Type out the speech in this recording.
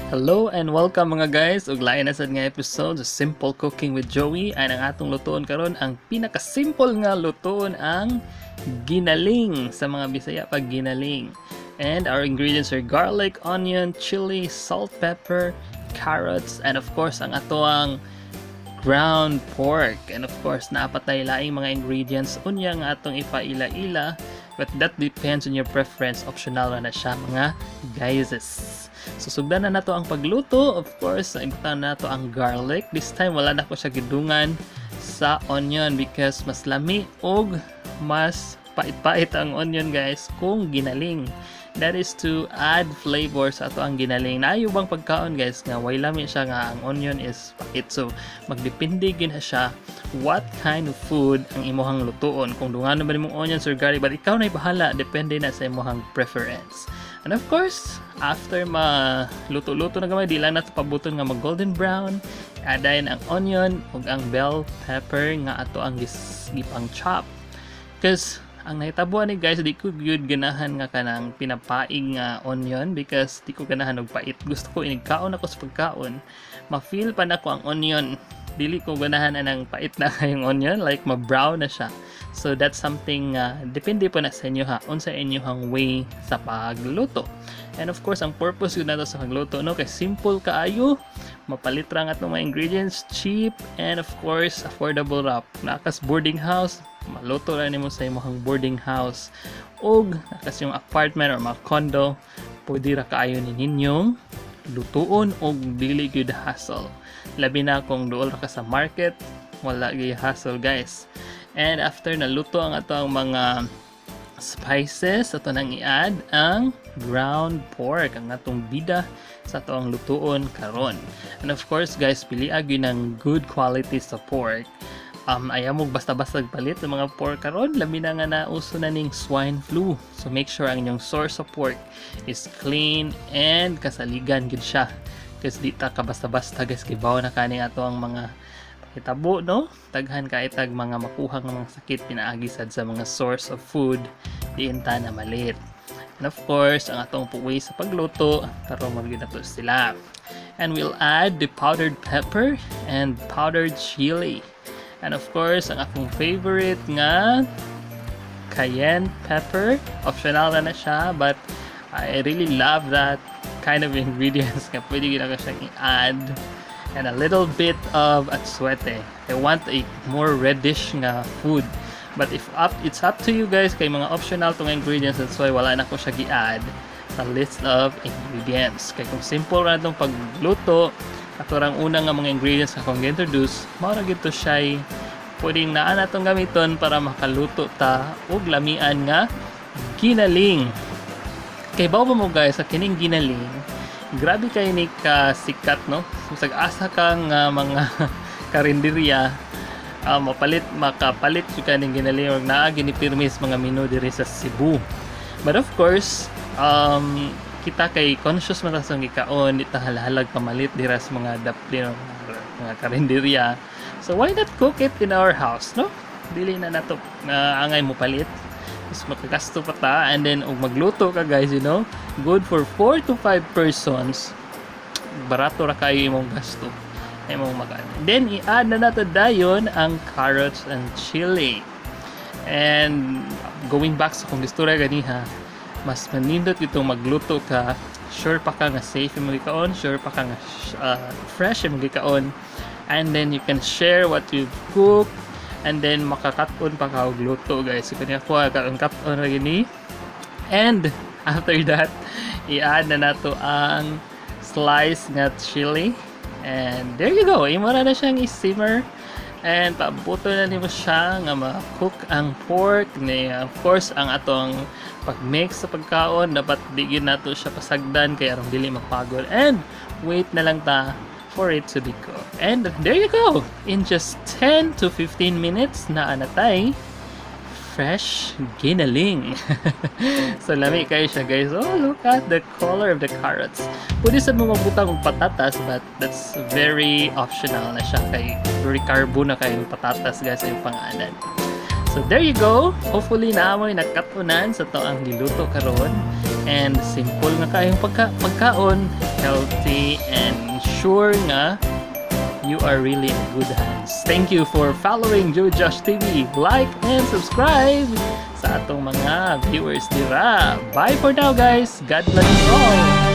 Hello and welcome mga guys ug lain na sad nga episode sa Simple Cooking with Joey. Ay ang atong lutoon karon ang pinaka-simple nga lutoon ang ginaling sa mga Bisaya pag ginaling. And our ingredients are garlic, onion, chili, salt, pepper, carrots, and of course ang atoang ground pork. And of course naapatay laing mga ingredients unya nga atong ipaila-ila, but that depends on your preference. Optional na siya mga guys. So sugdan na nato ang pagluto. Of course, ibutan na nato ang garlic. This time wala na ko siya gidungan sa onion because mas lami og mas pait-pait ang onion guys kung ginaling. That is to add flavor sa ato ang ginaling. Naayo bang pagkaon guys nga way lami siya nga ang onion is pait. So magdepende gid na siya what kind of food ang imuhang lutoon. Kung dunganon ba nimong onions or garlic, but ikaw na bahala, depende na sa imuhang preference. And of course, after luto-luto na gamay, di lang nato pabuton nga mag golden brown, adayin ang onion ug ang bell pepper nga ato ang gipang chop. Because ang nahitabuan ni guys, di ko gyud ganahan nga kanang pinapaig nga onion because di ko ganahan og pait. Gusto ko inigkaon ako sa pagkaon. Ma-feel pa nako ang onion. Dili ko ganahan anang pait na kayong onion, like ma-brown na siya. So that's something depende po na sa inyo ha, unsa inyong way sa pagluto. And of course, ang purpose yun nato sa pagluto no, kay simple kaayo, mapalit ra nga atong mga ingredients, cheap, and of course affordable ra. Nakas boarding house, maluto ra nimo sa imong boarding house. Og nakas yung apartment or mga condo, pwede ra kaayo ninyong lutuon og dili gyud hassle. Labi na kung duol ra ka sa market, wala gyud hassle guys. And after naluto ang atong mga spices, ato nang i-add ang ground pork, ang atong bida sa atong lutoon karon. And of course guys, pili gyud ng good quality sa pork. Ayaw mo basta-basta palit ng mga pork karon, labi na nga nauso na ning swine flu. So make sure ang inyong source of pork is clean and kasaligan gid siya. Kasi di ta ka basta-basta guys, kibaw na kaning ato ang mga hitabo no, taghan ka itag mga makuha ng mga sakit pinaagi sad sa mga source of food diinta na malit. And of course ang atong way sa pagluto karon magid nato sila. And we'll add the powdered pepper and powdered chili. And of course ang akong favorite nga cayenne pepper. Optional na siya, but I really love that kind of ingredients nga pwede gina ka siyang i-add. And a little bit of atsuete. I want a more reddish nga food. But it's up to you guys, kay mga optional tong ingredients, that's why wala na ko siya gi-add sa list of ingredients. Kay kung simple ra itong pagluto, katurang una nga mga ingredients na kung introduce, mao gito siya pwedeng naan natong gamiton para makaluto ta og lamian nga ginaling. Kay bawo mo guys, sa kining ginaling, grabe kayo ni sikat no. Musag asa kang mga karinderya makapalit yung kaning ginaling or naa ginipirmis mga menu diri sa Cebu. But of course, kita kay conscious man sa gikaon, di ta halahalag pamalit dira sa mga daplin mga karinderya. So why not cook it in our house, no? Dili na nato angay mo palit. Is makagasto pa ta, and then magluto ka guys, you know, good for 4 to 5 persons. Barato ra kayo imong gasto imong makan. Then i-add na nato dayon ang carrots and chili. And going back sa kung istorya ganiha, mas manindot itong magluto ka, sure pa ka nga safe imong gikaon, sure pa ka nga fresh imong gikaon, and then you can share what you've cooked. And then makakaton pa ka og luto guys. So kanya ko katon ra gini. And after that, i-add na nato ang slice nga chili. And there you go. Imo na siyang i-simmer. And pabuto na nimo siya nga ma-cook ang pork. Of course, ang atong pag-mix sa pagkaon, dapat digin nato siya pasagdan kaya aron dili magpagod. And wait na lang ta for it to be cooked. And there you go. In just 10 to 15 minutes na anatay fresh ginaling. So lami kayo siya guys. Oh, look at the color of the carrots. Pwede sa mo magbutang og patatas, but that's very optional na siya kay very carbo na kayo patatas guys yung pangalan. So there you go. Hopefully naamoy nakatunan sa to ang giluto karon. and simple nga kayong pagkaon, healthy, and sure nga you are really in good hands. Thank you for following Joe Josh TV. Like and subscribe sa atong mga viewers dira. Bye for now guys. God bless you all.